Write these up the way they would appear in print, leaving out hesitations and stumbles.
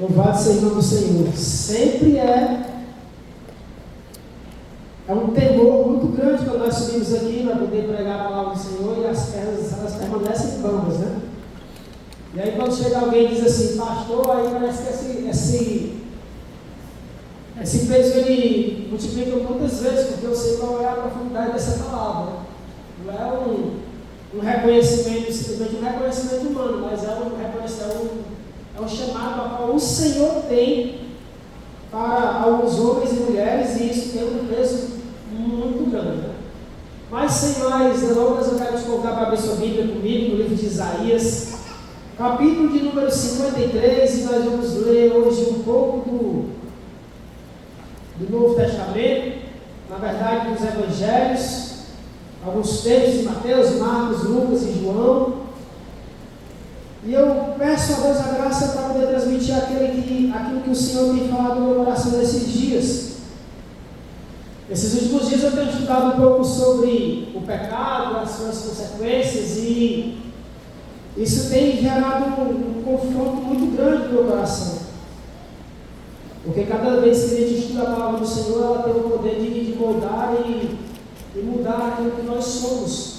Louvado seja o nome do Senhor. Sempre é um temor muito grande quando nós subimos aqui para poder pregar a palavra do Senhor e as pernas elas permanecem bambas, né? E aí quando chega alguém e diz assim, pastor, aí parece que esse peso ele multiplica muitas vezes, porque eu sei qual é a profundidade dessa palavra. Não é um reconhecimento, simplesmente um reconhecimento humano, mas é um chamado a qual o Senhor tem para alguns homens e mulheres, e isso tem um peso muito grande. Né? Mas sem mais delongas, eu quero te convidar para abrir sua Bíblia comigo no livro de Isaías, capítulo de número 53, e nós vamos ler hoje um pouco do Novo Testamento, na verdade dos Evangelhos, alguns textos de Mateus, Marcos, Lucas e João. E eu peço a Deus a graça para poder transmitir aquilo que o Senhor tem falado no meu coração nesses dias. Nesses últimos dias eu tenho estudado um pouco sobre o pecado, as suas consequências, e isso tem gerado um confronto muito grande no meu coração. Porque cada vez que a gente estuda a palavra do Senhor, ela tem o poder de moldar e mudar aquilo que nós somos.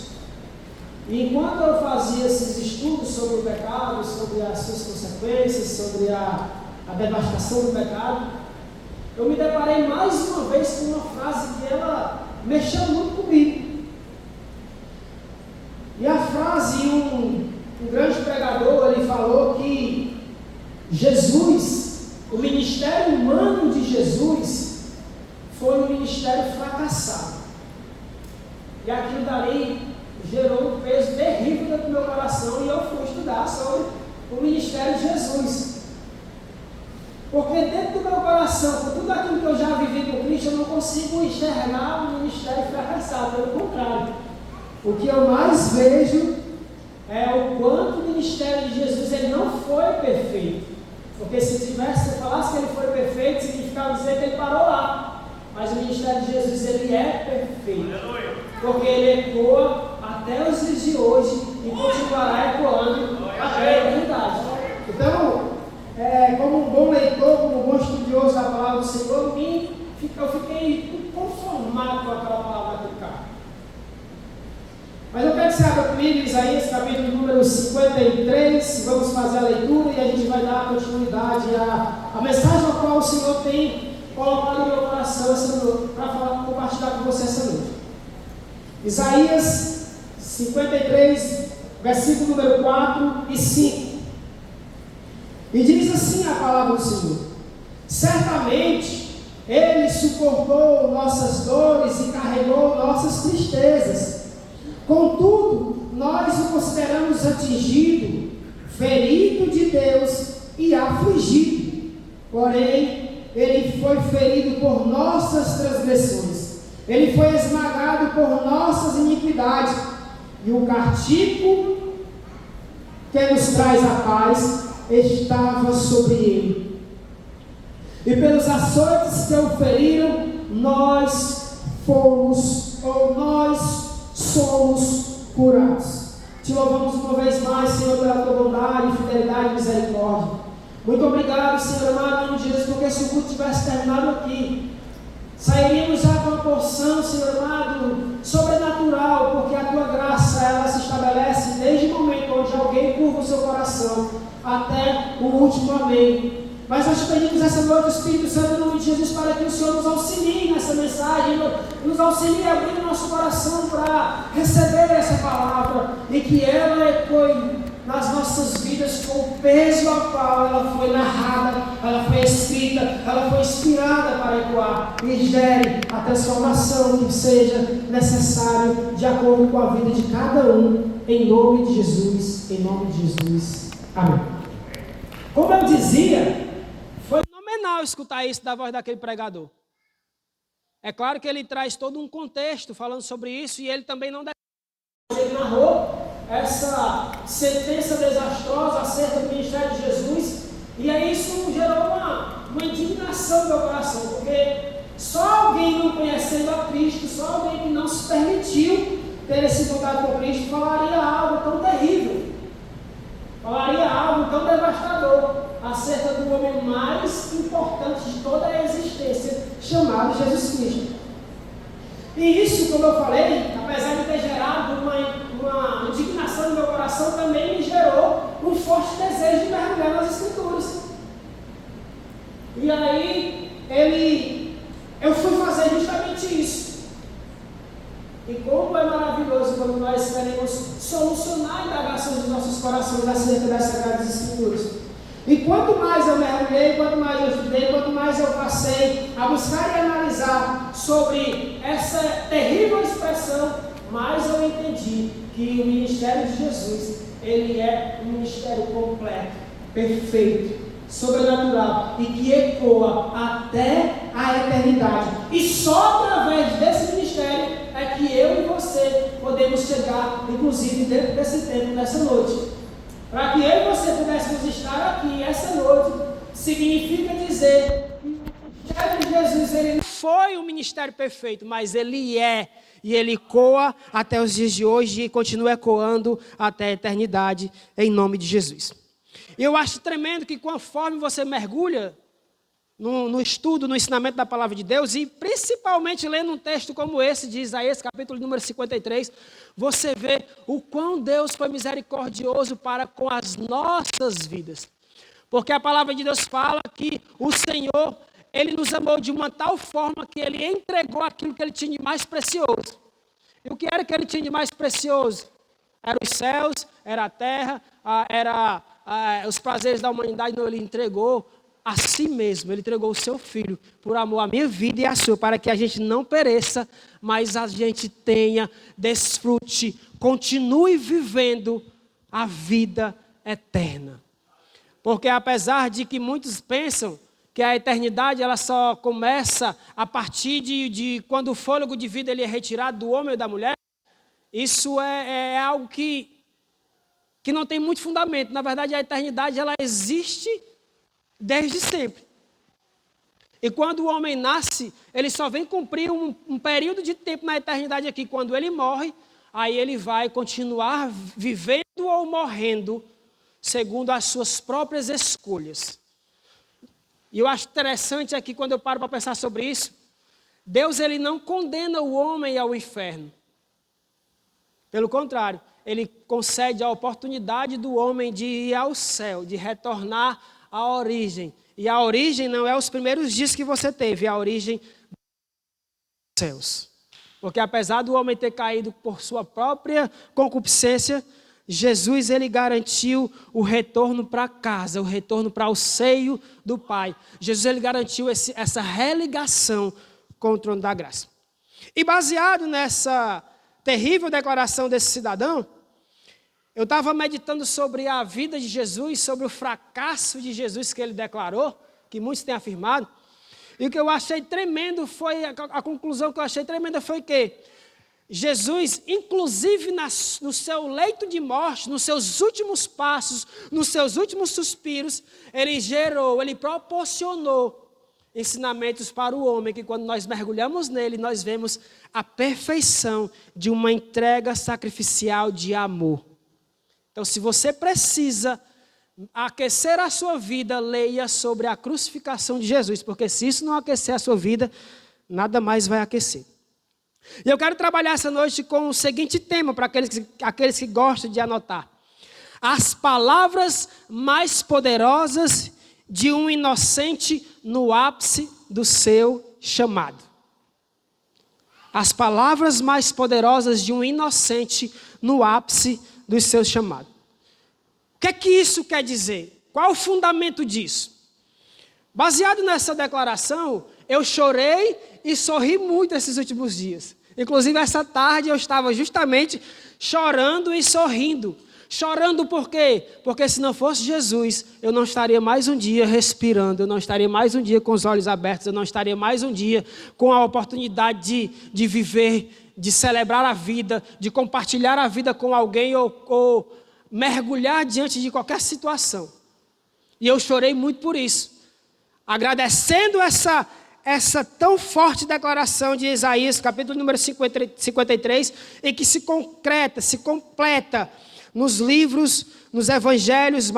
E enquanto eu fazia esses estudos sobre o pecado, sobre as suas consequências, sobre a devastação do pecado, eu me deparei mais uma vez com uma frase que ela mexeu muito comigo. E a frase, um grande pregador, ele falou que Jesus, o ministério humano de Jesus, foi um ministério fracassado. E aquilo dali gerou um peso terrível dentro do meu coração, e eu fui estudar sobre o ministério de Jesus. Porque dentro do meu coração, por tudo aquilo que eu já vivi com Cristo, eu não consigo enxergar o ministério fracassado. Pelo contrário, o que eu mais vejo é o quanto o ministério de Jesus ele não foi perfeito. Porque se falasse que ele foi perfeito, significava dizer que ele parou lá. Mas o ministério de Jesus ele é perfeito. Porque ele ecoa até os dias de hoje e continuará ecoando até a eternidade. Então, como um bom leitor, como um bom estudioso da palavra do Senhor, eu fiquei conformado com aquela palavra daquele cara. Mas eu quero que você abra comigo Isaías capítulo número 53, vamos fazer a leitura e a gente vai dar continuidade à mensagem a qual o Senhor tem colocado no meu coração para compartilhar com você essa noite. Isaías 53, versículo número 4 e 5. E diz assim a palavra do Senhor: certamente Ele suportou nossas dores e carregou nossas tristezas. Contudo, nós o consideramos atingido, ferido de Deus e afligido. Porém, Ele foi ferido por nossas transgressões. Ele foi esmagado por nossas iniquidades, e o castigo que nos traz a paz estava sobre ele. E pelos açoites que o feriram, nós somos curados. Te louvamos uma vez mais, Senhor, pela tua bondade, fidelidade e misericórdia. Muito obrigado, Senhor amado, em nome de Jesus, porque se o culto tivesse terminado aqui, sairíamos já com uma porção, Senhor amado, sobrenatural, porque a tua graça, ela se estabelece desde o momento onde alguém curva o seu coração, até o último amém. Mas nós te pedimos essa noite, o Espírito Santo, em nome de Jesus, para que o Senhor nos auxilie nessa mensagem, nos auxilie a abrir o nosso coração para receber essa palavra, e que ela ecoe nas nossas vidas com o peso a qual ela foi narrada, ela foi escrita, ela foi inspirada para ecoar, e gere a transformação que seja necessário de acordo com a vida de cada um, em nome de Jesus, amém. Como eu dizia, foi fenomenal escutar isso da voz daquele pregador. É claro que ele traz todo um contexto falando sobre isso, e ele também não ele narrou essa sentença desastrosa acerca do ministério de Jesus, e aí isso gerou uma indignação no meu coração, porque só alguém não conhecendo a Cristo, só alguém que não se permitiu ter esse contato com Cristo, falaria algo tão terrível, falaria algo tão devastador. acerca do homem mais importante de toda a existência, chamado Jesus Cristo. E isso, como eu falei, apesar de ter gerado uma indignação no meu coração, também me gerou um forte desejo de mergulhar nas Escrituras. E aí, eu fui fazer justamente isso. E como é maravilhoso quando nós queremos solucionar a indagação dos nossos corações acerca das Sagradas Escrituras. E quanto mais eu mergulhei, quanto mais eu estudei, quanto mais eu passei a buscar e analisar sobre essa terrível expressão, mais eu entendi que o ministério de Jesus, ele é um ministério completo, perfeito, sobrenatural e que ecoa até a eternidade. E só através desse ministério é que eu e você podemos chegar, inclusive dentro desse tempo, nessa noite. Para que eu e você pudéssemos estar aqui essa noite, significa dizer que o ministério de Jesus, ele não foi um ministério perfeito, mas ele é, e ele ecoa até os dias de hoje e continua ecoando até a eternidade, em nome de Jesus. Eu acho tremendo que conforme você mergulha no estudo, no ensinamento da palavra de Deus, e principalmente lendo um texto como esse de Isaías, capítulo número 53, você vê o quão Deus foi misericordioso para com as nossas vidas. Porque a palavra de Deus fala que o Senhor, Ele nos amou de uma tal forma que Ele entregou aquilo que Ele tinha de mais precioso. E o que era que Ele tinha de mais precioso? Era os céus, era a terra, era os prazeres da humanidade. Não, Ele entregou a si mesmo, Ele entregou o seu Filho por amor à minha vida e à sua, para que a gente não pereça, mas a gente tenha, desfrute, continue vivendo a vida eterna. Porque apesar de que muitos pensam que a eternidade ela só começa a partir de quando o fôlego de vida ele é retirado do homem ou da mulher, isso é algo que não tem muito fundamento. Na verdade, a eternidade ela existe desde sempre. E quando o homem nasce, ele só vem cumprir um período de tempo na eternidade aqui. Quando ele morre, aí ele vai continuar vivendo ou morrendo segundo as suas próprias escolhas. E eu acho interessante aqui, quando eu paro para pensar sobre isso, Deus ele não condena o homem ao inferno. Pelo contrário, Ele concede a oportunidade do homem de ir ao céu, de retornar à origem. E a origem não é os primeiros dias que você teve, é a origem dos céus. Porque apesar do homem ter caído por sua própria concupiscência, Jesus ele garantiu o retorno para casa, o retorno para o seio do Pai. Jesus ele garantiu essa religação com o trono da graça. E baseado nessa terrível declaração desse cidadão, eu estava meditando sobre a vida de Jesus, sobre o fracasso de Jesus que ele declarou, que muitos têm afirmado. E o que eu achei tremendo foi, a conclusão que eu achei tremenda foi que Jesus, inclusive no seu leito de morte, nos seus últimos passos, nos seus últimos suspiros, ele proporcionou ensinamentos para o homem, que quando nós mergulhamos nele, nós vemos a perfeição de uma entrega sacrificial de amor. Então, se você precisa aquecer a sua vida, leia sobre a crucificação de Jesus, porque se isso não aquecer a sua vida, nada mais vai aquecer. E eu quero trabalhar essa noite com o seguinte tema, para aqueles que gostam de anotar. As palavras mais poderosas de um inocente no ápice do seu chamado. As palavras mais poderosas de um inocente no ápice do seu chamado. O que é que isso quer dizer? Qual o fundamento disso? Baseado nessa declaração, eu chorei e sorri muito esses últimos dias. Inclusive, essa tarde eu estava justamente chorando e sorrindo. Chorando por quê? Porque se não fosse Jesus, eu não estaria mais um dia respirando, eu não estaria mais um dia com os olhos abertos, eu não estaria mais um dia com a oportunidade de viver, de celebrar a vida, de compartilhar a vida com alguém ou mergulhar diante de qualquer situação. E eu chorei muito por isso. Agradecendo essa tão forte declaração de Isaías, capítulo número 53, em que se concreta, se completa nos livros, nos evangelhos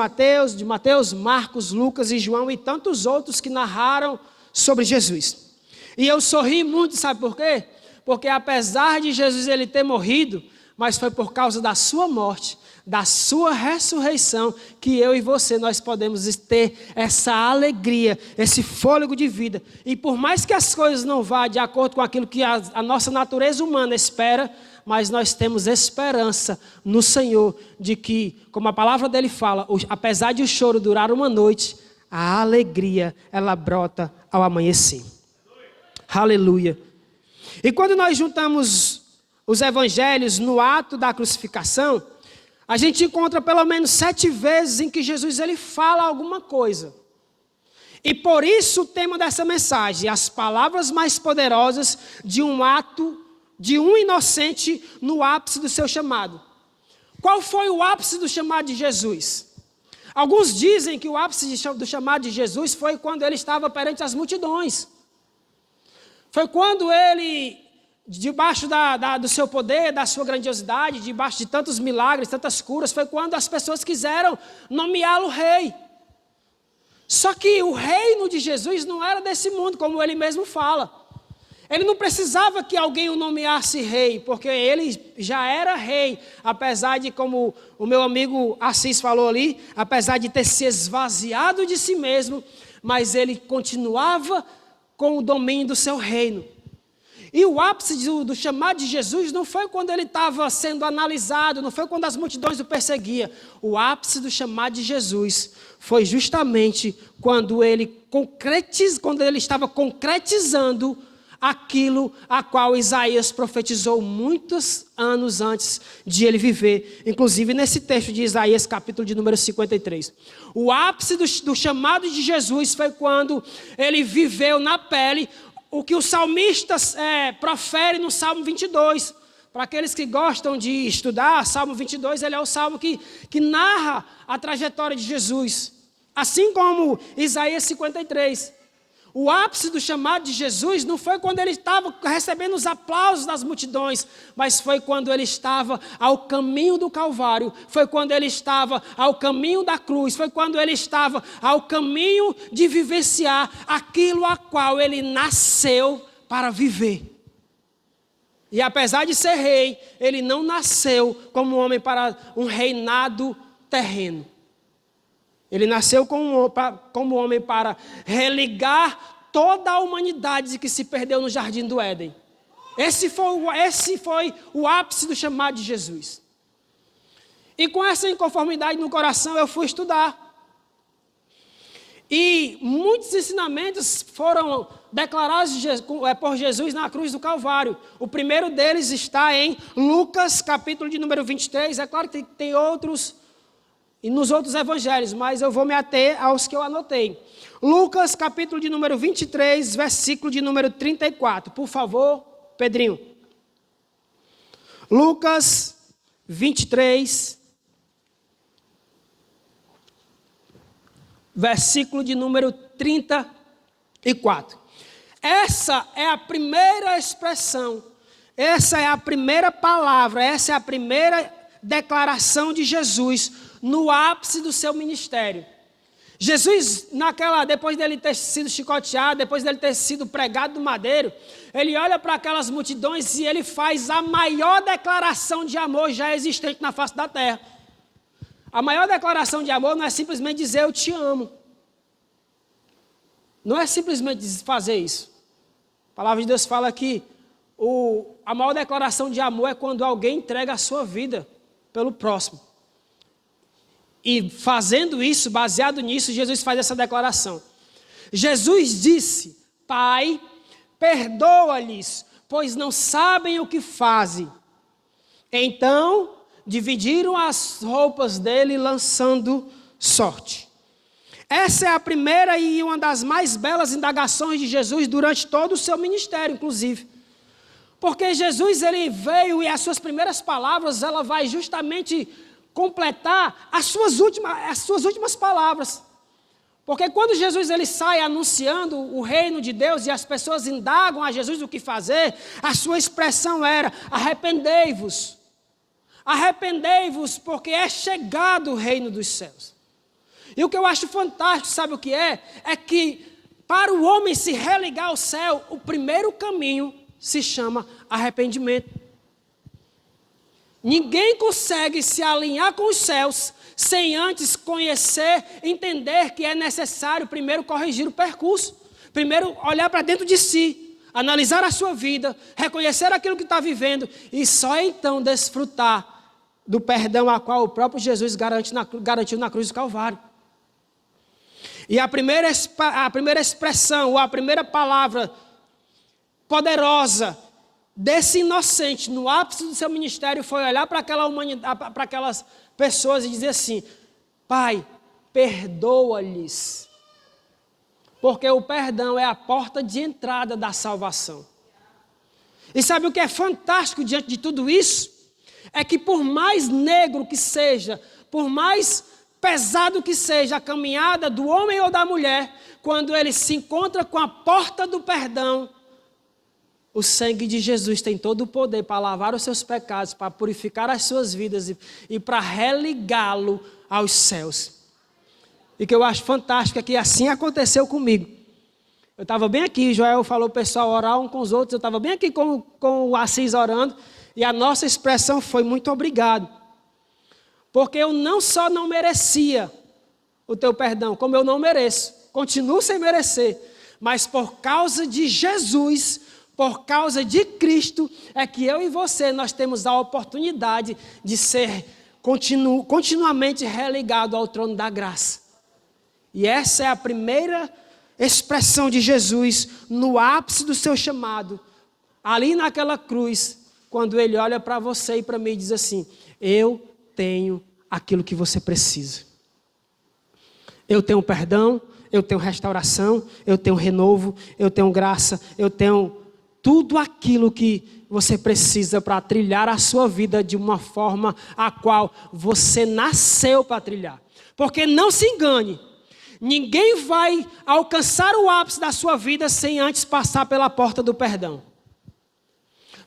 de Mateus, Marcos, Lucas e João e tantos outros que narraram sobre Jesus. E eu sorri muito, sabe por quê? Porque apesar de Jesus ele ter morrido, mas foi por causa da sua morte, da sua ressurreição, que eu e você, nós podemos ter essa alegria, esse fôlego de vida. E por mais que as coisas não vá de acordo com aquilo que a nossa natureza humana espera, mas nós temos esperança no Senhor, de que, como a palavra dele fala, apesar de o choro durar uma noite, a alegria, ela brota ao amanhecer. Aleluia. E quando nós juntamos os evangelhos no ato da crucificação, a gente encontra pelo menos 7 vezes em que Jesus ele fala alguma coisa. E por isso o tema dessa mensagem, as palavras mais poderosas de um ato, de um inocente no ápice do seu chamado. Qual foi o ápice do chamado de Jesus? Alguns dizem que o ápice do chamado de Jesus foi quando ele estava perante as multidões. Foi quando ele, debaixo do seu poder, da sua grandiosidade, debaixo de tantos milagres, tantas curas, foi quando as pessoas quiseram nomeá-lo rei. Só que o reino de Jesus não era desse mundo, como ele mesmo fala. Ele não precisava que alguém o nomeasse rei, porque ele já era rei, apesar de, como o meu amigo Assis falou ali, apesar de ter se esvaziado de si mesmo, mas ele continuava com o domínio do seu reino. E o ápice do chamado de Jesus não foi quando ele estava sendo analisado, não foi quando as multidões o perseguiam. O ápice do chamado de Jesus foi justamente quando ele estava concretizando aquilo a qual Isaías profetizou muitos anos antes de ele viver. Inclusive nesse texto de Isaías, capítulo de número 53. O ápice do chamado de Jesus foi quando ele viveu na pele o que o salmista profere no Salmo 22. Para aqueles que gostam de estudar, Salmo 22, ele é o salmo que narra a trajetória de Jesus. Assim como Isaías 53. O ápice do chamado de Jesus não foi quando ele estava recebendo os aplausos das multidões, mas foi quando ele estava ao caminho do Calvário, foi quando ele estava ao caminho da cruz, foi quando ele estava ao caminho de vivenciar aquilo a qual ele nasceu para viver. E apesar de ser rei, ele não nasceu como homem para um reinado terreno. Ele nasceu como homem para religar toda a humanidade que se perdeu no jardim do Éden. Esse foi o ápice do chamado de Jesus. E com essa inconformidade no coração eu fui estudar. E muitos ensinamentos foram declarados por Jesus na cruz do Calvário. O primeiro deles está em Lucas, capítulo de número 23. É claro que tem outros e nos outros evangelhos, mas eu vou me ater aos que eu anotei. Lucas, capítulo de número 23, versículo de número 34. Por favor, Pedrinho. Lucas 23, versículo de número 34. Essa é a primeira expressão, essa é a primeira palavra, essa é a primeira declaração de Jesus no ápice do seu ministério. Jesus, depois dele ter sido chicoteado, depois dele ter sido pregado no madeiro, ele olha para aquelas multidões e ele faz a maior declaração de amor já existente na face da terra. A maior declaração de amor não é simplesmente dizer eu te amo. Não é simplesmente fazer isso. A palavra de Deus fala que a maior declaração de amor é quando alguém entrega a sua vida pelo próximo. E fazendo isso, baseado nisso, Jesus faz essa declaração. Jesus disse: Pai, perdoa-lhes, pois não sabem o que fazem. Então, dividiram as roupas dele, lançando sorte. Essa é a primeira e uma das mais belas indagações de Jesus durante todo o seu ministério, inclusive. Porque Jesus, ele veio e as suas primeiras palavras, ela vai justamente completar as suas últimas palavras. Porque quando Jesus ele sai anunciando o reino de Deus e as pessoas indagam a Jesus o que fazer, a sua expressão era: arrependei-vos. arrependei-vos, porque é chegado o reino dos céus. E o que eu acho fantástico, sabe o que é? É que para o homem se religar ao céu, o primeiro caminho se chama arrependimento. Ninguém consegue se alinhar com os céus sem antes conhecer, entender que é necessário primeiro corrigir o percurso. Primeiro olhar para dentro de si, analisar a sua vida, reconhecer aquilo que está vivendo e só então desfrutar do perdão a qual o próprio Jesus garantiu na cruz do Calvário. E a primeira expressão, ou a primeira palavra poderosa desse inocente, no ápice do seu ministério, foi olhar para aquelas pessoas e dizer assim: Pai, perdoa-lhes. Porque o perdão é a porta de entrada da salvação. E sabe o que é fantástico diante de tudo isso? É que por mais negro que seja, por mais pesado que seja a caminhada do homem ou da mulher, quando ele se encontra com a porta do perdão, o sangue de Jesus tem todo o poder para lavar os seus pecados, para purificar as suas vidas e para religá-lo aos céus. E que eu acho fantástico é que assim aconteceu comigo. Eu estava bem aqui, Joel falou o pessoal orar um com os outros, eu estava bem aqui com o Assis orando, e a nossa expressão foi muito obrigado. Porque eu não só não merecia o teu perdão, como eu não mereço, continuo sem merecer, mas por causa de Jesus, por causa de Cristo, é que eu e você, nós temos a oportunidade de ser continuamente religado ao trono da graça. E essa é a primeira expressão de Jesus no ápice do seu chamado, ali naquela cruz, quando ele olha para você e para mim e diz assim: eu tenho aquilo que você precisa. Eu tenho perdão, eu tenho restauração, eu tenho renovo, eu tenho graça, eu tenho tudo aquilo que você precisa para trilhar a sua vida de uma forma a qual você nasceu para trilhar. Porque não se engane, ninguém vai alcançar o ápice da sua vida sem antes passar pela porta do perdão.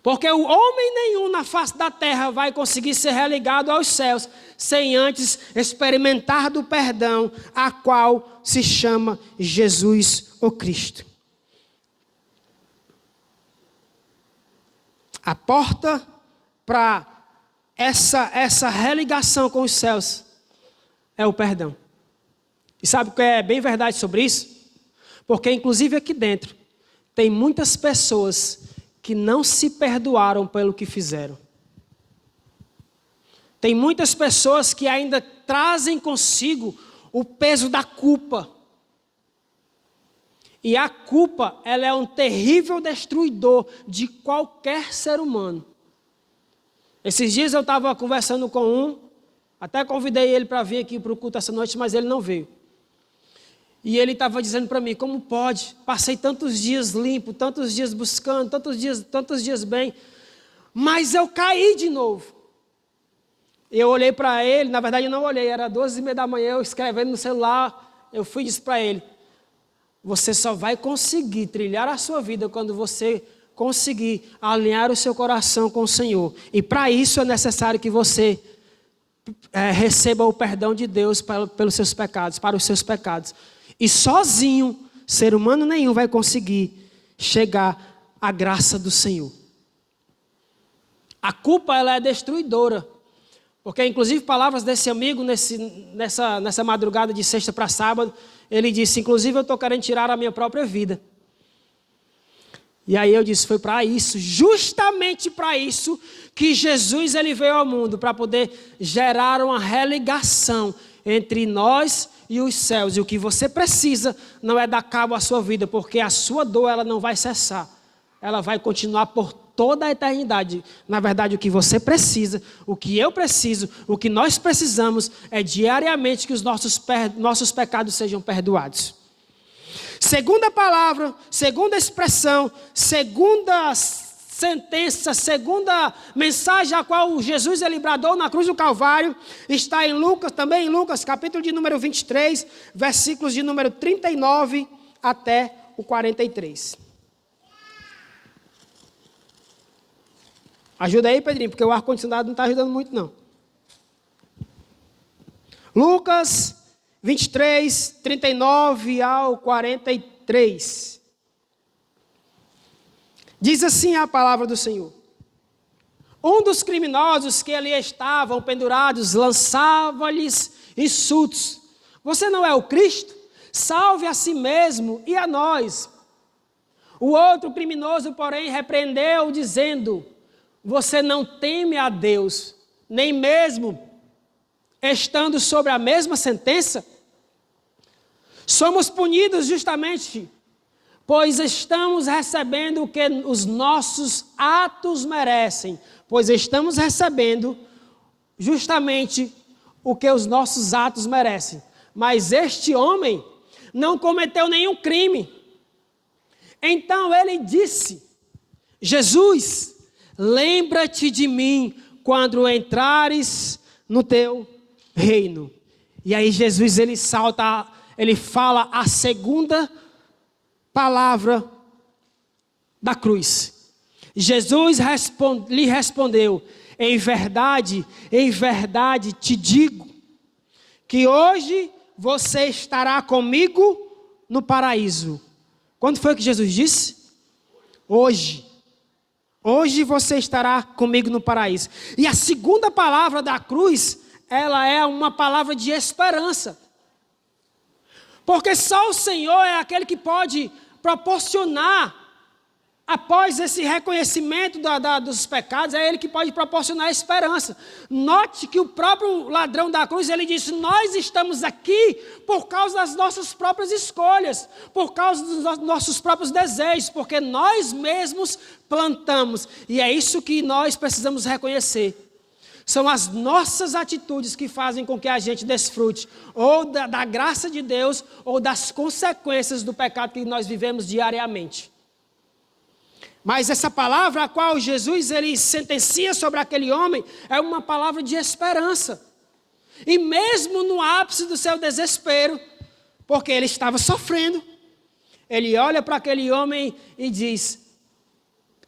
Porque o homem nenhum na face da terra vai conseguir ser religado aos céus sem antes experimentar do perdão, a qual se chama Jesus o Cristo. A porta para essa religação com os céus é o perdão. E sabe o que é bem verdade sobre isso? Porque inclusive aqui dentro tem muitas pessoas que não se perdoaram pelo que fizeram. Tem muitas pessoas que ainda trazem consigo o peso da culpa. E a culpa, ela é um terrível destruidor de qualquer ser humano. Esses dias eu estava conversando com um, até convidei ele para vir aqui para o culto essa noite, mas ele não veio. E ele estava dizendo para mim: como pode? Passei tantos dias limpo, tantos dias buscando, tantos dias bem, mas eu caí de novo. Eu olhei para ele, na verdade eu não olhei, era 12h30 da manhã, eu escrevendo no celular, eu fui e disse para ele: você só vai conseguir trilhar a sua vida quando você conseguir alinhar o seu coração com o Senhor. E para isso é necessário que você receba o perdão de Deus pelos seus pecados, para os seus pecados. E sozinho, ser humano nenhum vai conseguir chegar à graça do Senhor. A culpa, ela é destruidora. Porque, inclusive, palavras desse amigo, nessa madrugada de sexta para sábado, ele disse: inclusive, eu estou querendo tirar a minha própria vida. E aí eu disse: foi para isso, justamente para isso, que Jesus ele veio ao mundo, para poder gerar uma religação entre nós e os céus. E o que você precisa não é dar cabo à sua vida, porque a sua dor ela não vai cessar. Ela vai continuar por toda a eternidade. Na verdade, o que você precisa, o que eu preciso, o que nós precisamos é diariamente que os nossos pecados sejam perdoados. Segunda palavra, segunda expressão, segunda sentença, segunda mensagem a qual Jesus ele bradou na cruz do Calvário, está em Lucas, também em Lucas, capítulo de número 23, versículos de número 39 até o 43. Ajuda aí, Pedrinho, porque o ar-condicionado não está ajudando muito, não. Lucas 23, 39 ao 43. Diz assim a palavra do Senhor. Um dos criminosos que ali estavam pendurados lançava-lhes insultos. Você não é o Cristo? Salve a si mesmo e a nós. O outro criminoso, porém, repreendeu, dizendo: você não teme a Deus, nem mesmo estando sobre a mesma sentença? Somos punidos justamente, pois estamos recebendo o que os nossos atos merecem. Pois estamos recebendo justamente o que os nossos atos merecem. Mas este homem não cometeu nenhum crime. Então ele disse: Jesus, lembra-te de mim quando entrares no teu reino. E aí Jesus ele salta, ele fala a segunda palavra da cruz. Jesus lhe respondeu: em verdade te digo, que hoje você estará comigo no paraíso. Quando foi que Jesus disse? Hoje. Hoje você estará comigo no paraíso. E a segunda palavra da cruz, ela é uma palavra de esperança. Porque só o Senhor é aquele que pode proporcionar, após esse reconhecimento dos pecados, é Ele que pode proporcionar esperança. Note que o próprio ladrão da cruz, ele disse: nós estamos aqui por causa das nossas próprias escolhas, por causa dos nossos próprios desejos, porque nós mesmos plantamos. E é isso que nós precisamos reconhecer. São as nossas atitudes que fazem com que a gente desfrute ou da graça de Deus ou das consequências do pecado que nós vivemos diariamente. Mas essa palavra a qual Jesus ele sentencia sobre aquele homem é uma palavra de esperança. E mesmo no ápice do seu desespero, porque ele estava sofrendo, ele olha para aquele homem e diz: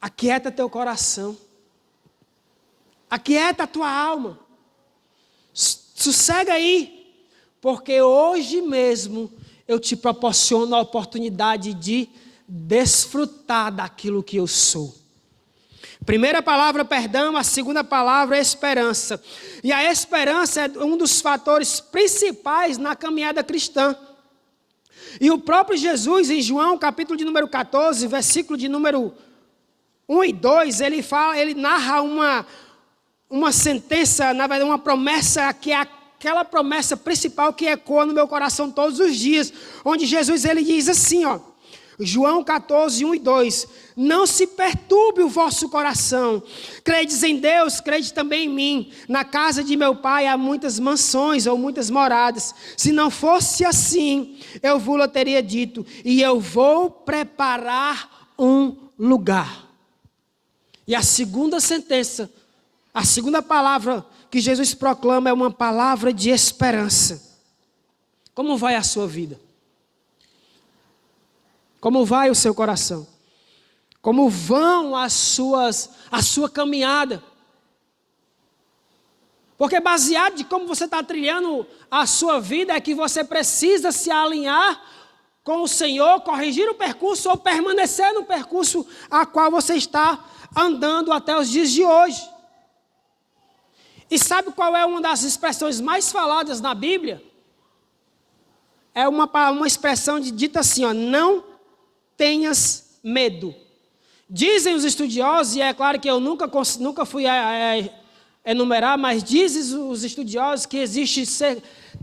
aquieta teu coração, aquieta a tua alma, sossega aí, porque hoje mesmo eu te proporciono a oportunidade de desfrutar daquilo que eu sou. Primeira palavra, perdão. A segunda palavra, esperança. E a esperança é um dos fatores principais na caminhada cristã. E o próprio Jesus, em João, capítulo de número 14, versículo de número 1 e 2, ele narra uma sentença, na verdade, uma promessa que é aquela promessa principal que ecoa no meu coração todos os dias, onde Jesus ele diz assim, ó, João 14, 1 e 2, não se perturbe o vosso coração, credes em Deus, crede também em mim, na casa de meu pai há muitas mansões ou muitas moradas, se não fosse assim, eu vos teria dito, e eu vou preparar um lugar. E a segunda sentença, a segunda palavra que Jesus proclama é uma palavra de esperança. Como vai a sua vida? Como vai o seu coração? Como vão a sua caminhada? Porque baseado de como você está trilhando a sua vida, é que você precisa se alinhar com o Senhor, corrigir o percurso ou permanecer no percurso a qual você está andando até os dias de hoje. E sabe qual é uma das expressões mais faladas na Bíblia? É uma expressão dita assim, ó, não tenhas medo. Dizem os estudiosos, e é claro que eu nunca fui enumerar, mas dizem os estudiosos que existe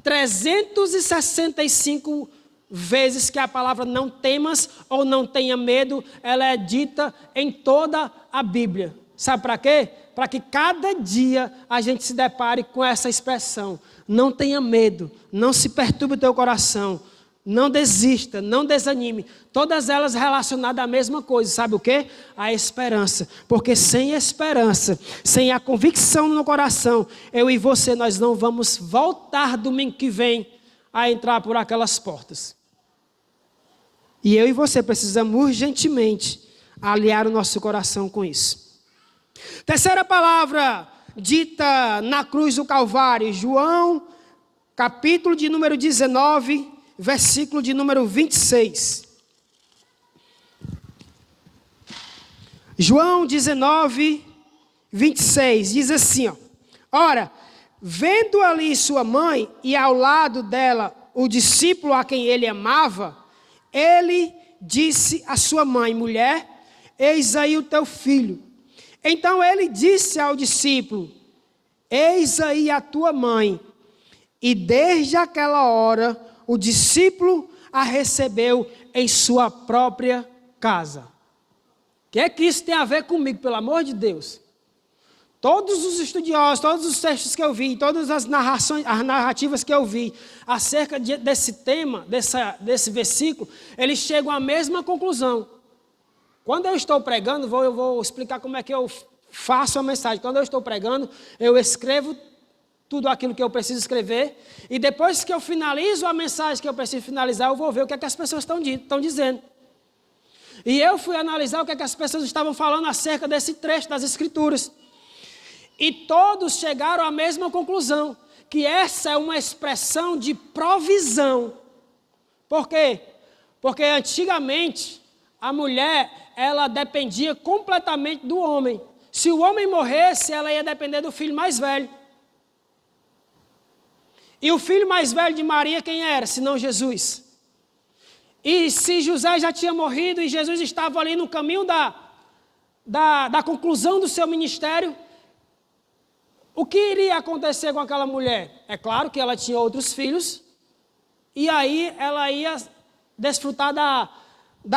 365 vezes que a palavra não temas ou não tenha medo, ela é dita em toda a Bíblia. Sabe para quê? Para que cada dia a gente se depare com essa expressão. Não tenha medo, não se perturbe o teu coração, não desista, não desanime. Todas elas relacionadas à mesma coisa, sabe o quê? A esperança. Porque sem esperança, sem a convicção no coração, eu e você, nós não vamos voltar domingo que vem a entrar por aquelas portas. E eu e você precisamos urgentemente aliar o nosso coração com isso. Terceira palavra dita na cruz do Calvário, João, capítulo de número 19, versículo de número 26. João 19, 26, diz assim, ó: ora, vendo ali sua mãe e ao lado dela o discípulo a quem ele amava, ele disse à sua mãe: mulher, eis aí o teu filho. Então ele disse ao discípulo: eis aí a tua mãe. E desde aquela hora o discípulo a recebeu em sua própria casa. O que é que isso tem a ver comigo, pelo amor de Deus? Todos os estudiosos, todos os textos que eu vi, todas as narrativas que eu vi acerca desse tema, desse versículo, eles chegam à mesma conclusão. Quando eu estou pregando, eu vou explicar como é que eu faço a mensagem. Quando eu estou pregando, eu escrevo tudo aquilo que eu preciso escrever, e depois que eu finalizo a mensagem que eu preciso finalizar, eu vou ver o que é que as pessoas estão dizendo. E eu fui analisar o que é que as pessoas estavam falando acerca desse trecho das Escrituras. E todos chegaram à mesma conclusão, que essa é uma expressão de provisão. Por quê? Porque antigamente a mulher, ela dependia completamente do homem. Se o homem morresse, ela ia depender do filho mais velho. E o filho mais velho de Maria, quem era? Senão Jesus. E se José já tinha morrido e Jesus estava ali no caminho da conclusão do seu ministério, o que iria acontecer com aquela mulher? É claro que ela tinha outros filhos, e aí ela ia desfrutar da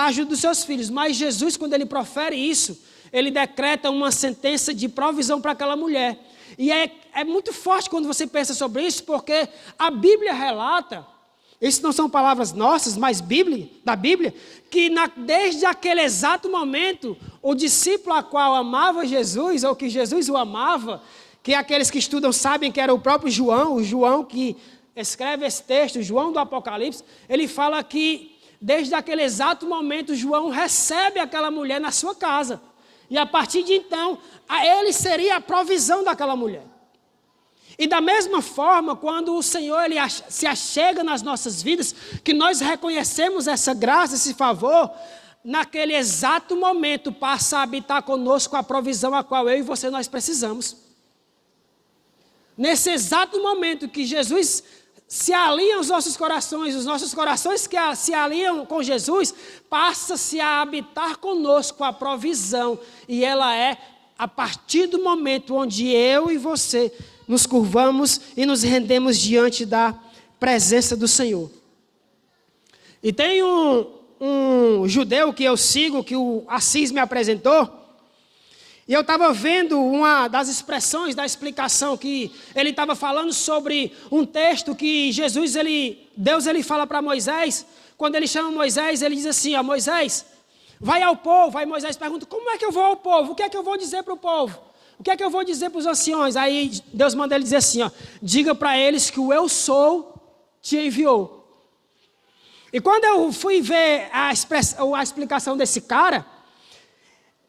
ajuda dos seus filhos. Mas Jesus, quando ele profere isso, ele decreta uma sentença de provisão para aquela mulher. E é muito forte quando você pensa sobre isso, porque a Bíblia relata, isso não são palavras nossas, mas da Bíblia, que desde aquele exato momento, o discípulo a qual amava Jesus, ou que Jesus o amava, que aqueles que estudam sabem que era o próprio João, o João que escreve esse texto, João do Apocalipse, ele fala que desde aquele exato momento João recebe aquela mulher na sua casa. E a partir de então, ele seria a provisão daquela mulher. E da mesma forma, quando o Senhor ele se achega nas nossas vidas, que nós reconhecemos essa graça, esse favor, naquele exato momento passa a habitar conosco a provisão a qual eu e você nós precisamos. Nesse exato momento que Jesus se alinha aos nossos corações, os nossos corações que se alinham com Jesus, passa-se a habitar conosco a provisão. E ela é a partir do momento onde eu e você nos curvamos e nos rendemos diante da presença do Senhor. E tem um judeu que eu sigo, que o Assis me apresentou, e eu estava vendo uma das expressões da explicação que ele estava falando sobre um texto que Deus fala para Moisés. Quando ele chama Moisés, ele diz assim, ó, Moisés, vai ao povo. Aí Moisés pergunta, como é que eu vou ao povo? O que é que eu vou dizer para o povo? O que é que eu vou dizer para os anciões? Aí Deus manda ele dizer assim, ó, diga para eles que o eu sou te enviou. E quando eu fui ver a explicação desse cara,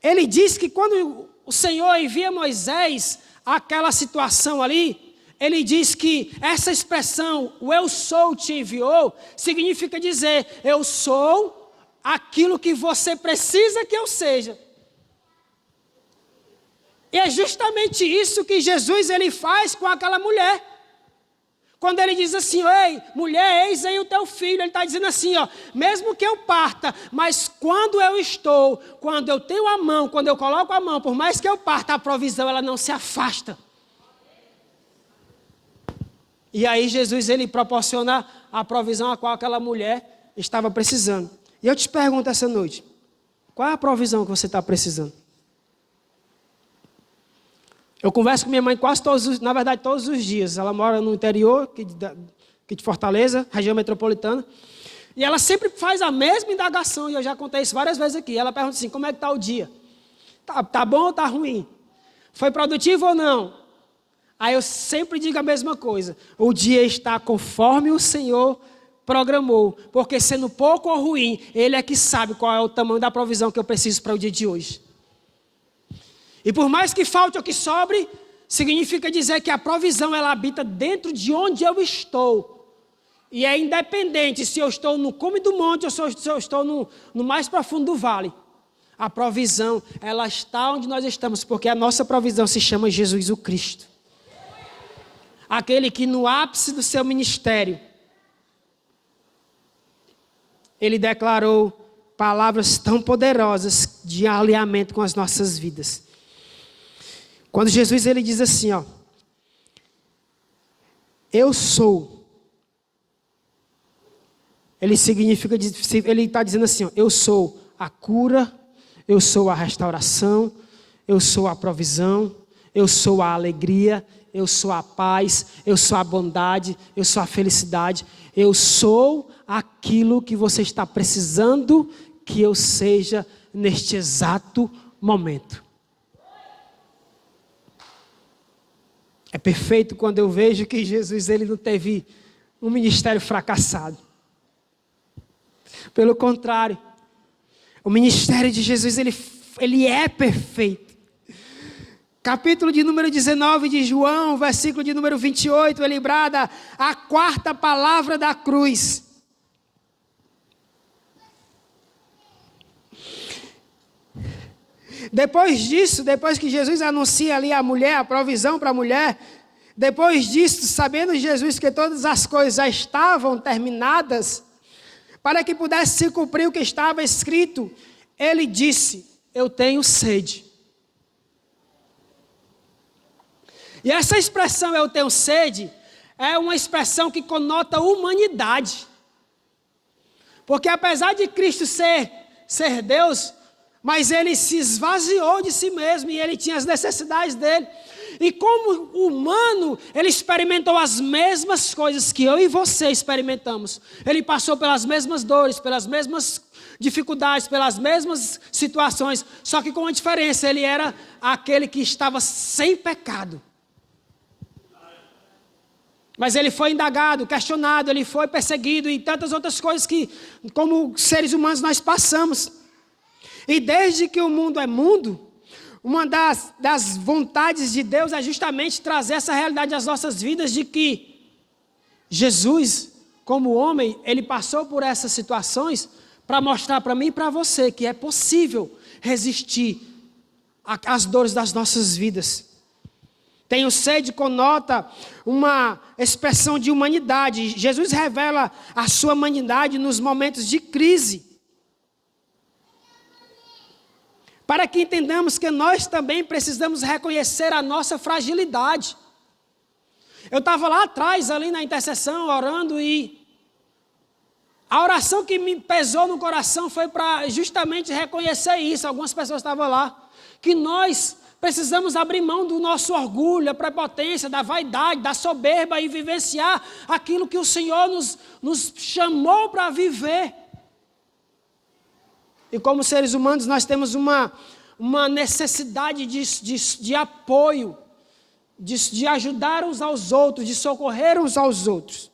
ele diz que quando o Senhor envia Moisés àquela situação ali, ele diz que essa expressão, o eu sou te enviou, significa dizer, eu sou aquilo que você precisa que eu seja. E é justamente isso que Jesus ele faz com aquela mulher. Quando ele diz assim, ei, mulher, eis aí o teu filho, ele está dizendo assim, ó, mesmo que eu parta, mas quando eu tenho a mão, quando eu coloco a mão, por mais que eu parta, a provisão, ela não se afasta. E aí Jesus, ele proporciona a provisão a qual aquela mulher estava precisando. E eu te pergunto essa noite, qual é a provisão que você está precisando? Eu converso com minha mãe todos os dias. Ela mora no interior, aqui de Fortaleza, região metropolitana. E ela sempre faz a mesma indagação, e eu já contei isso várias vezes aqui. Ela pergunta assim, como é que está o dia? Tá bom ou está ruim? Foi produtivo ou não? Aí eu sempre digo a mesma coisa. O dia está conforme o Senhor programou. Porque sendo pouco ou ruim, Ele é que sabe qual é o tamanho da provisão que eu preciso para o dia de hoje. E por mais que falte ou que sobre, significa dizer que a provisão ela habita dentro de onde eu estou. E é independente se eu estou no cume do monte ou se eu estou no mais profundo do vale. A provisão, ela está onde nós estamos, porque a nossa provisão se chama Jesus o Cristo. Aquele que no ápice do seu ministério, ele declarou palavras tão poderosas de alinhamento com as nossas vidas. Quando Jesus ele diz assim, ó, eu sou. Ele está dizendo assim, ó, eu sou a cura, eu sou a restauração, eu sou a provisão, eu sou a alegria, eu sou a paz, eu sou a bondade, eu sou a felicidade, eu sou aquilo que você está precisando que eu seja neste exato momento. É perfeito quando eu vejo que Jesus ele não teve um ministério fracassado. Pelo contrário, o ministério de Jesus ele é perfeito. Capítulo de número 19 de João, versículo de número 28, é lembrada a quarta palavra da cruz. Depois disso, depois que Jesus anuncia ali a mulher, a provisão para a mulher, depois disso, sabendo Jesus que todas as coisas já estavam terminadas, para que pudesse se cumprir o que estava escrito, ele disse, eu tenho sede. E essa expressão, eu tenho sede, é uma expressão que conota humanidade. Porque apesar de Cristo ser Deus, mas ele se esvaziou de si mesmo e ele tinha as necessidades dele. E como humano, ele experimentou as mesmas coisas que eu e você experimentamos. Ele passou pelas mesmas dores, pelas mesmas dificuldades, pelas mesmas situações. Só que com uma diferença, ele era aquele que estava sem pecado. Mas ele foi indagado, questionado, ele foi perseguido e tantas outras coisas que, como seres humanos, nós passamos. E desde que o mundo é mundo, uma das vontades de Deus é justamente trazer essa realidade às nossas vidas de que Jesus, como homem, ele passou por essas situações para mostrar para mim e para você que é possível resistir às dores das nossas vidas. Tenho sede conota uma expressão de humanidade. Jesus revela a sua humanidade nos momentos de crise. Para que entendamos que nós também precisamos reconhecer a nossa fragilidade. Eu estava lá atrás, ali na intercessão, orando e a oração que me pesou no coração foi para justamente reconhecer isso. Algumas pessoas estavam lá. Que nós precisamos abrir mão do nosso orgulho, da prepotência, da vaidade, da soberba e vivenciar aquilo que o Senhor nos chamou para viver. E como seres humanos nós temos uma necessidade de apoio, de ajudar uns aos outros, de socorrer uns aos outros.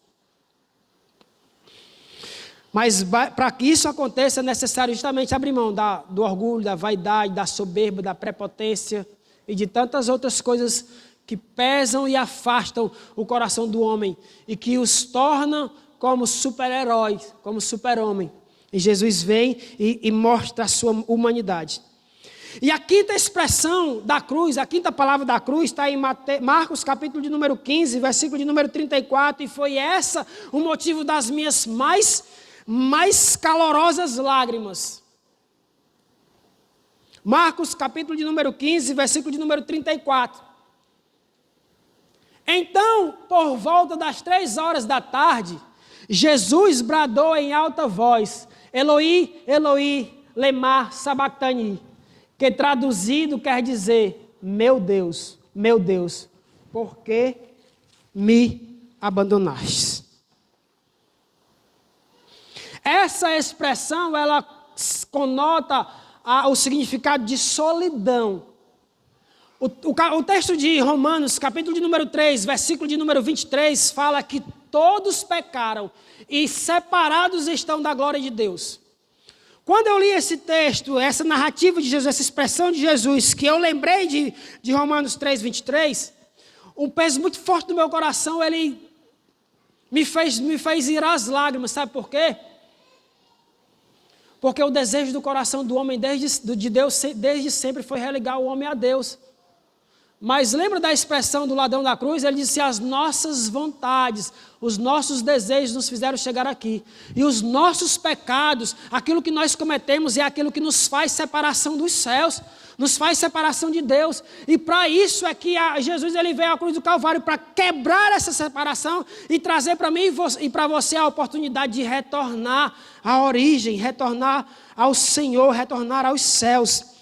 Mas para que isso aconteça é necessário justamente abrir mão do orgulho, da vaidade, da soberba, da prepotência e de tantas outras coisas que pesam e afastam o coração do homem e que os tornam como super-heróis, como super-homem. E Jesus vem e mostra a sua humanidade. E a quinta expressão da cruz, a quinta palavra da cruz está em Marcos capítulo de número 15, versículo de número 34. E foi essa o motivo das minhas mais calorosas lágrimas. Marcos capítulo de número 15, versículo de número 34. Então, por volta das 3 horas da tarde, Jesus bradou em alta voz, Eloi, Eloi, lema sabachthani, que traduzido quer dizer, meu Deus, por que me abandonaste? Essa expressão, ela conota o significado de solidão. O texto de Romanos, capítulo de número 3, versículo de número 23, fala que todos pecaram e separados estão da glória de Deus. Quando eu li esse texto, essa narrativa de Jesus, essa expressão de Jesus, que eu lembrei de Romanos 3, 23, um peso muito forte no meu coração, ele me fez ir às lágrimas. Sabe por quê? Porque o desejo do coração do homem de Deus desde sempre foi religar o homem a Deus. Mas lembra da expressão do ladrão da cruz? Ele disse: as nossas vontades, os nossos desejos nos fizeram chegar aqui. E os nossos pecados, aquilo que nós cometemos é aquilo que nos faz separação dos céus, nos faz separação de Deus. E para isso é que Jesus ele veio à cruz do Calvário, para quebrar essa separação e trazer para mim e para você a oportunidade de retornar à origem, retornar ao Senhor, retornar aos céus.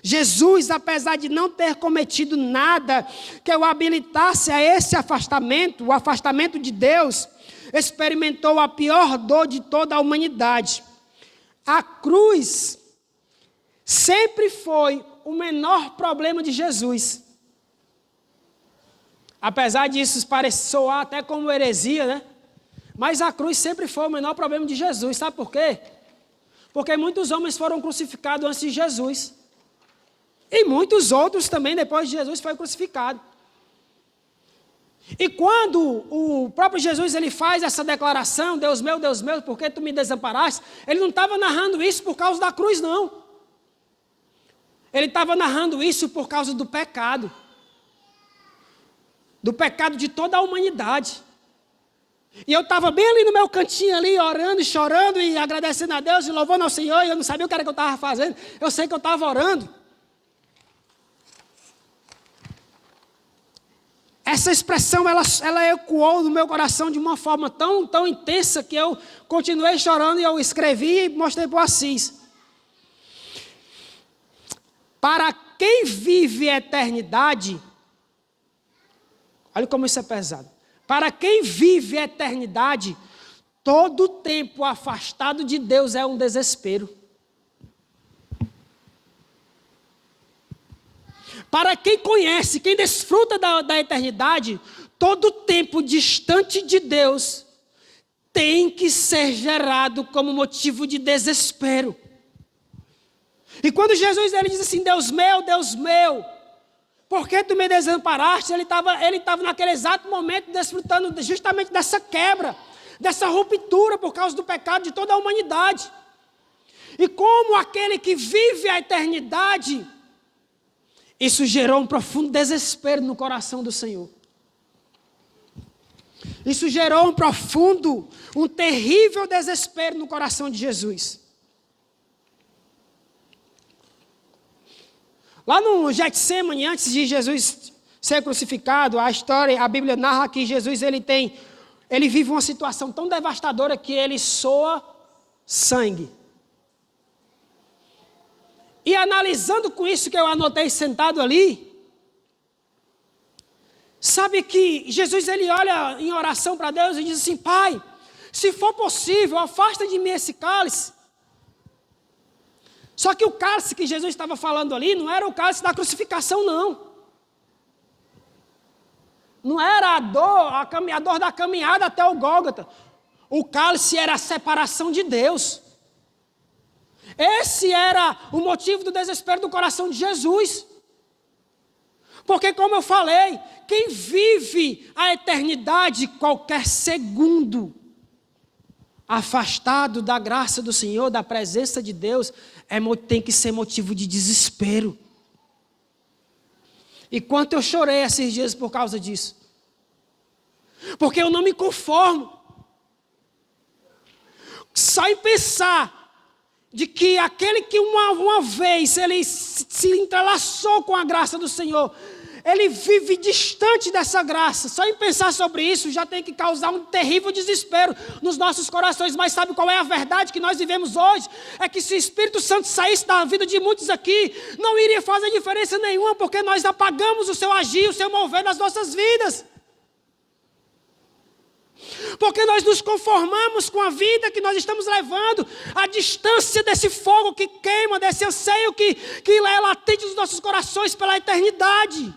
Jesus, apesar de não ter cometido nada que o habilitasse a esse afastamento, o afastamento de Deus, experimentou a pior dor de toda a humanidade. A cruz sempre foi o menor problema de Jesus. Apesar disso parecer soar até como heresia, né? Mas a cruz sempre foi o menor problema de Jesus. Sabe por quê? Porque muitos homens foram crucificados antes de Jesus. E muitos outros também, depois de Jesus, foi crucificado. E quando o próprio Jesus ele faz essa declaração, Deus meu, por que tu me desamparaste? Ele não estava narrando isso por causa da cruz, não. Ele estava narrando isso por causa do pecado. Do pecado de toda a humanidade. E eu estava bem ali no meu cantinho, ali, orando e chorando e agradecendo a Deus e louvando ao Senhor. E eu não sabia o que era que eu estava fazendo. Eu sei que eu estava orando. Essa expressão, ela ecoou no meu coração de uma forma tão intensa que eu continuei chorando e eu escrevi e mostrei para o Assis. Para quem vive a eternidade, olha como isso é pesado. Para quem vive a eternidade, todo tempo afastado de Deus é um desespero. Para quem conhece, quem desfruta da eternidade, todo tempo distante de Deus tem que ser gerado como motivo de desespero. E quando Jesus ele diz assim, Deus meu, por que tu me desamparaste? Ele estava naquele exato momento desfrutando justamente dessa quebra, dessa ruptura por causa do pecado de toda a humanidade. E como aquele que vive a eternidade, isso gerou um profundo desespero no coração do Senhor. Isso gerou um terrível desespero no coração de Jesus. Lá no Getsemane, antes de Jesus ser crucificado, a Bíblia narra que Jesus ele vive uma situação tão devastadora que ele soa sangue. E analisando com isso que eu anotei sentado ali, sabe que Jesus ele olha em oração para Deus e diz assim, Pai, se for possível, afasta de mim esse cálice. Só que o cálice que Jesus estava falando ali não era o cálice da crucificação, não. Não era a dor da caminhada até o Gólgota. O cálice era a separação de Deus. Esse era o motivo do desespero do coração de Jesus. Porque, como eu falei, quem vive a eternidade, qualquer segundo afastado da graça do Senhor, da presença de Deus, tem que ser motivo de desespero. E quanto eu chorei esses dias por causa disso. Porque eu não me conformo. Só em pensar de que aquele que uma vez ele se entrelaçou com a graça do Senhor, ele vive distante dessa graça. Só em pensar sobre isso já tem que causar um terrível desespero nos nossos corações. Mas sabe qual é a verdade que nós vivemos hoje? É que se o Espírito Santo saísse da vida de muitos aqui, não iria fazer diferença nenhuma, porque nós apagamos o seu agir, o seu mover nas nossas vidas. Porque nós nos conformamos com a vida que nós estamos levando, a distância desse fogo que queima, desse anseio que é latente nos nossos corações pela eternidade.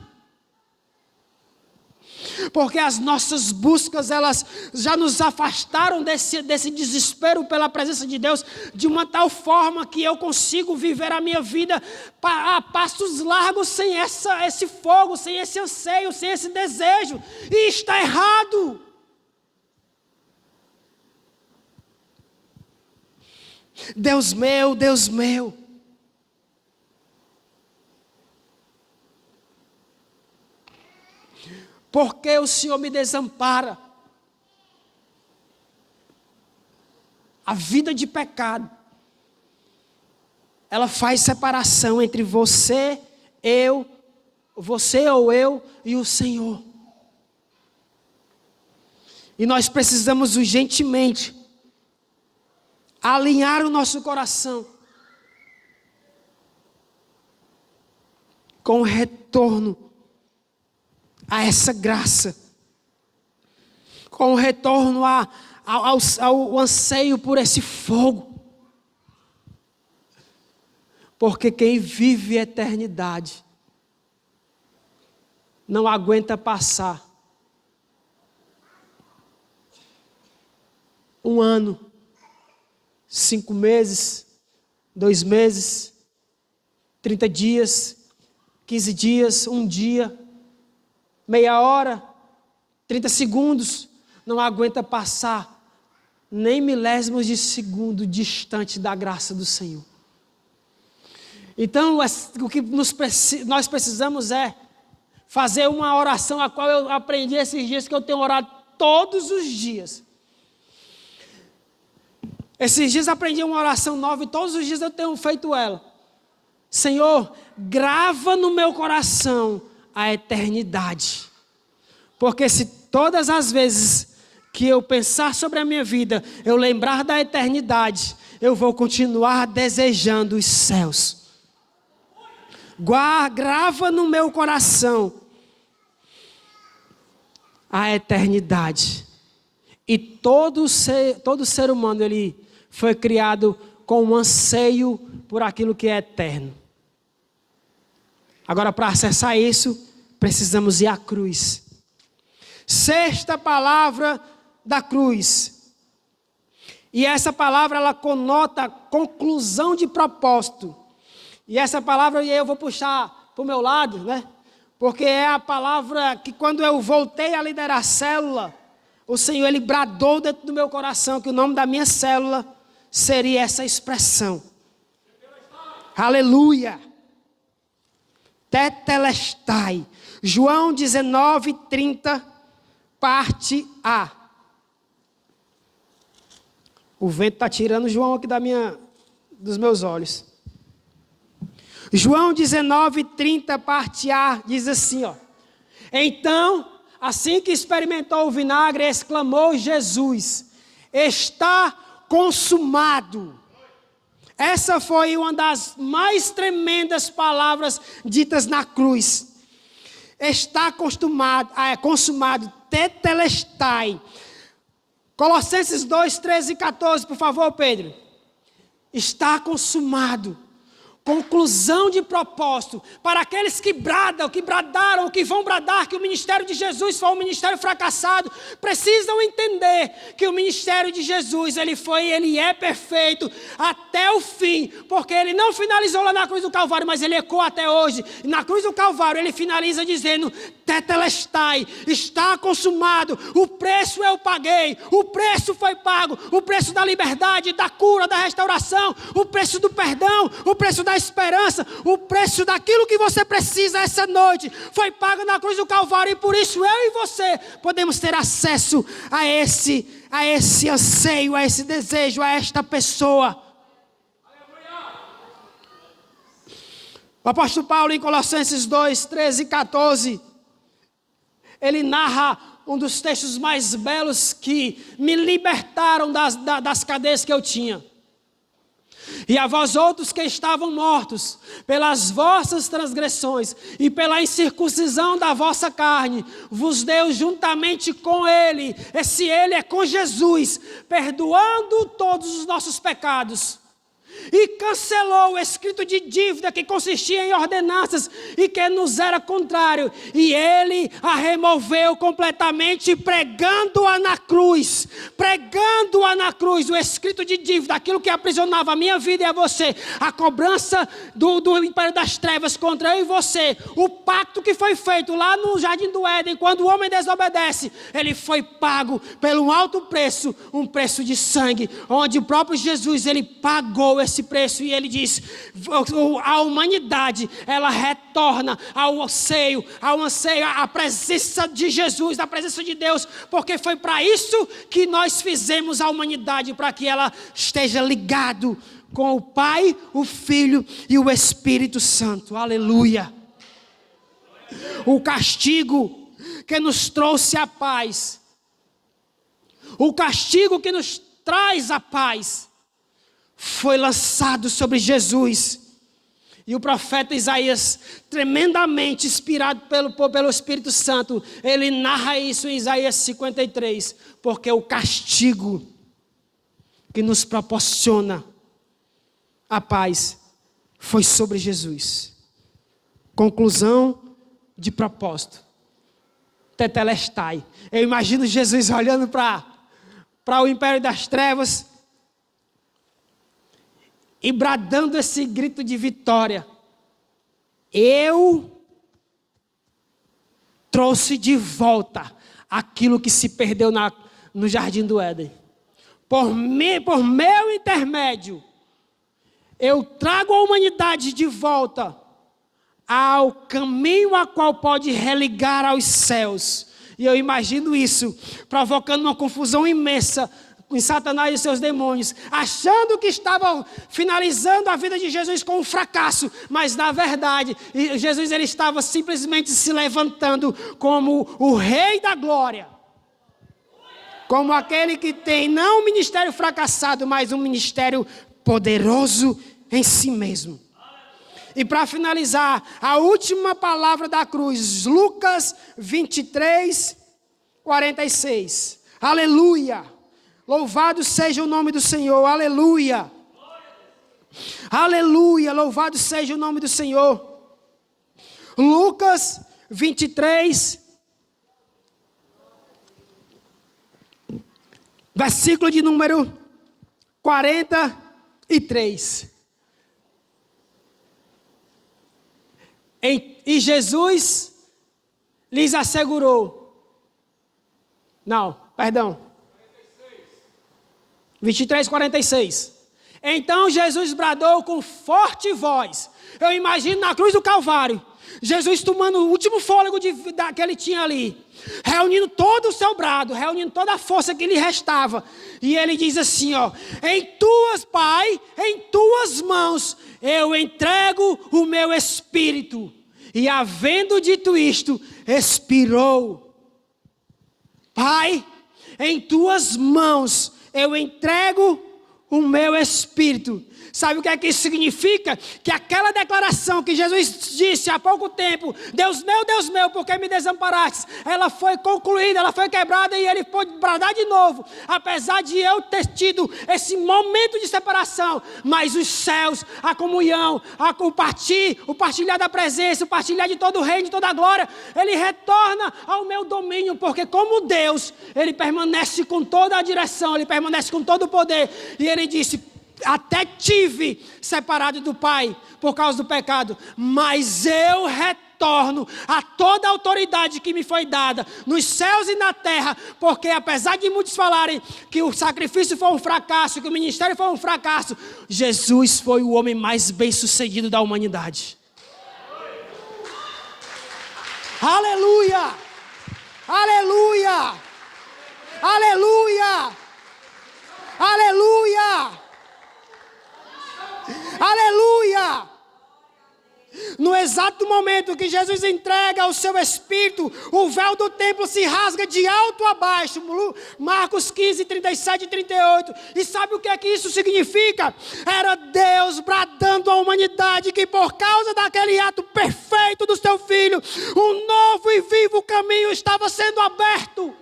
Porque as nossas buscas, elas já nos afastaram desse desespero pela presença de Deus, de uma tal forma que eu consigo viver a minha vida a passos largos, sem esse fogo, sem esse anseio, sem esse desejo. E está errado. Deus meu, Deus meu. Por que o Senhor me desampara? A vida de pecado, ela faz separação entre você ou eu e o Senhor. E nós precisamos urgentemente alinhar o nosso coração com o retorno a essa graça, com o retorno ao anseio por esse fogo. Porque quem vive a eternidade não aguenta passar 1 ano, 5 meses, 2 meses, 30 dias, 15 dias, 1 dia, meia hora, 30 segundos, não aguenta passar nem milésimos de segundo distante da graça do Senhor. Então, o que nós precisamos é fazer uma oração, a qual eu aprendi esses dias, que eu tenho orado todos os dias. Esses dias aprendi uma oração nova e todos os dias eu tenho feito ela. Senhor, grava no meu coração a eternidade. Porque se todas as vezes que eu pensar sobre a minha vida, eu lembrar da eternidade, eu vou continuar desejando os céus. Grava no meu coração a eternidade. E todo ser humano, ele foi criado com um anseio por aquilo que é eterno. Agora, para acessar isso, precisamos ir à cruz. 6ª palavra da cruz. E essa palavra, ela conota conclusão de propósito. E essa palavra, eu vou puxar para o meu lado, né? Porque é a palavra que quando eu voltei a liderar a célula, o Senhor, Ele bradou dentro do meu coração que o nome da minha célula seria essa expressão. Aleluia! Tetelestai. João 19:30, parte A. O vento está tirando João aqui dos meus olhos. João 19:30, parte A, diz assim, ó. Então, assim que experimentou o vinagre, exclamou Jesus: está consumado. Essa foi uma das mais tremendas palavras ditas na cruz. Está consumado, tetelestai. Colossenses 2, 13 e 14, por favor, Pedro. Está consumado. Conclusão de propósito para aqueles que bradam, que bradaram, que vão bradar que o ministério de Jesus foi um ministério fracassado, precisam entender que o ministério de Jesus, ele é perfeito até o fim, porque ele não finalizou lá na cruz do Calvário, mas ele ecoa até hoje. E na cruz do Calvário ele finaliza dizendo: tetelestai, está consumado, o preço eu paguei, o preço foi pago, o preço da liberdade, da cura, da restauração, o preço do perdão, o preço da esperança, o preço daquilo que você precisa essa noite foi pago na cruz do Calvário, e por isso eu e você podemos ter acesso a esse anseio, a esse desejo, a esta pessoa. O apóstolo Paulo, em Colossenses 2, 13 e 14, ele narra um dos textos mais belos que me libertaram das cadeias que eu tinha. E a vós outros que estavam mortos pelas vossas transgressões e pela incircuncisão da vossa carne, vos deu juntamente com Ele, esse Ele é com Jesus, perdoando todos os nossos pecados. e cancelou o escrito de dívida que consistia em ordenanças e que nos era contrário. E ele a removeu completamente, pregando-a na cruz. Pregando-a na cruz, o escrito de dívida, aquilo que aprisionava a minha vida e a você, a cobrança do império das trevas contra eu e você, o pacto que foi feito lá no Jardim do Éden, quando o homem desobedece, ele foi pago pelo alto preço, um preço de sangue, onde o próprio Jesus, ele pagou esse preço, e ele diz, a humanidade, ela retorna ao anseio, à presença de Jesus, à presença de Deus, porque foi para isso que nós fizemos a humanidade, para que ela esteja ligado com o Pai, o Filho e o Espírito Santo. Aleluia. O castigo que nos trouxe a paz, o castigo que nos traz a paz, foi lançado sobre Jesus. E o profeta Isaías, tremendamente inspirado pelo Espírito Santo, ele narra isso em Isaías 53, porque o castigo que nos proporciona a paz foi sobre Jesus. Conclusão de propósito. Tetelestai. Eu imagino Jesus olhando para o império das trevas e bradando esse grito de vitória. Eu trouxe de volta aquilo que se perdeu no Jardim do Éden. Por meu intermédio, eu trago a humanidade de volta ao caminho a qual pode religar aos céus. E eu imagino isso, provocando uma confusão imensa em Satanás e seus demônios, achando que estavam finalizando a vida de Jesus com um fracasso, mas na verdade, Jesus ele estava simplesmente se levantando como o Rei da Glória. Como aquele que tem não um ministério fracassado, mas um ministério poderoso em si mesmo. E para finalizar, a última palavra da cruz, Lucas 23, 46. Aleluia! Louvado seja o nome do Senhor, aleluia! Aleluia, louvado seja o nome do Senhor. Lucas 23, versículo de número 43. E Jesus lhes assegurou. Não, perdão. 23, 46. Então Jesus bradou com forte voz. Eu imagino na cruz do Calvário, Jesus tomando o último fôlego que ele tinha ali, reunindo todo o seu brado, reunindo toda a força que lhe restava. E ele diz assim, ó: Pai, em tuas mãos eu entrego o meu espírito. E havendo dito isto, expirou. Pai, em tuas mãos eu entrego o meu espírito. Sabe o que é que isso significa? Que aquela declaração que Jesus disse há pouco tempo, Deus meu, por que me desamparaste? Ela foi concluída, ela foi quebrada e ele pôde bradar de novo. Apesar de eu ter tido esse momento de separação, mas os céus, a comunhão, o partilhar da presença, o partilhar de todo o reino, de toda a glória, ele retorna ao meu domínio, porque como Deus, ele permanece com toda a direção, ele permanece com todo o poder. E ele disse: até tive separado do Pai por causa do pecado, mas eu retorno a toda a autoridade que me foi dada nos céus e na terra, porque apesar de muitos falarem que o sacrifício foi um fracasso, que o ministério foi um fracasso, Jesus foi o homem mais bem-sucedido da humanidade. Aleluia! Aleluia! Aleluia! Aleluia! Aleluia! No exato momento que Jesus entrega o seu Espírito, o véu do templo se rasga de alto a baixo. Marcos 15, 37 e 38. E sabe o que é que isso significa? Era Deus bradando à humanidade que por causa daquele ato perfeito do seu Filho, um novo e vivo caminho estava sendo aberto.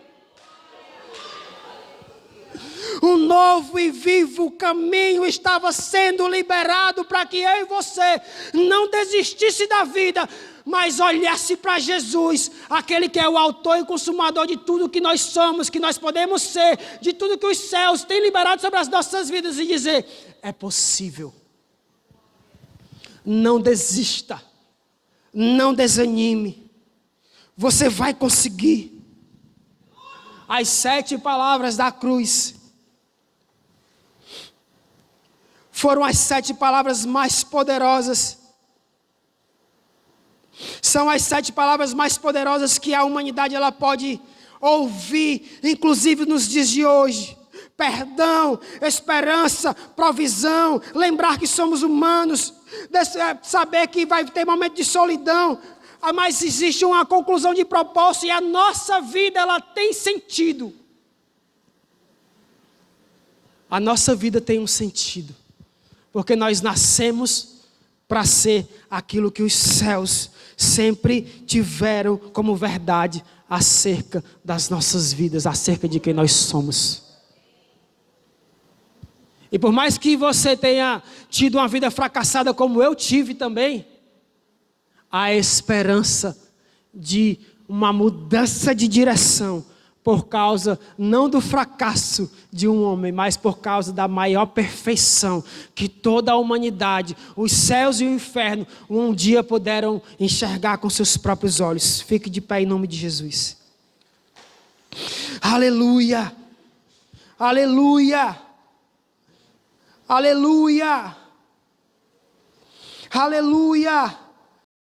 Um novo e vivo caminho estava sendo liberado para que eu e você não desistisse da vida, mas olhasse para Jesus, aquele que é o autor e consumador de tudo que nós somos, que nós podemos ser, de tudo que os céus têm liberado sobre as nossas vidas, e dizer: é possível. Não desista, não desanime, você vai conseguir. As 7 palavras da cruz foram as 7 palavras mais poderosas. São as 7 palavras mais poderosas que a humanidade ela pode ouvir, inclusive nos dias de hoje. Perdão, esperança, provisão, lembrar que somos humanos, saber que vai ter momento de solidão, mas existe uma conclusão de propósito e a nossa vida ela tem sentido. A nossa vida tem um sentido, porque nós nascemos para ser aquilo que os céus sempre tiveram como verdade acerca das nossas vidas, acerca de quem nós somos. E por mais que você tenha tido uma vida fracassada como eu tive também, há esperança de uma mudança de direção, por causa não do fracasso de um homem, mas por causa da maior perfeição que toda a humanidade, os céus e o inferno, um dia puderam enxergar com seus próprios olhos. Fique de pé em nome de Jesus. Aleluia! Aleluia! Aleluia! Aleluia!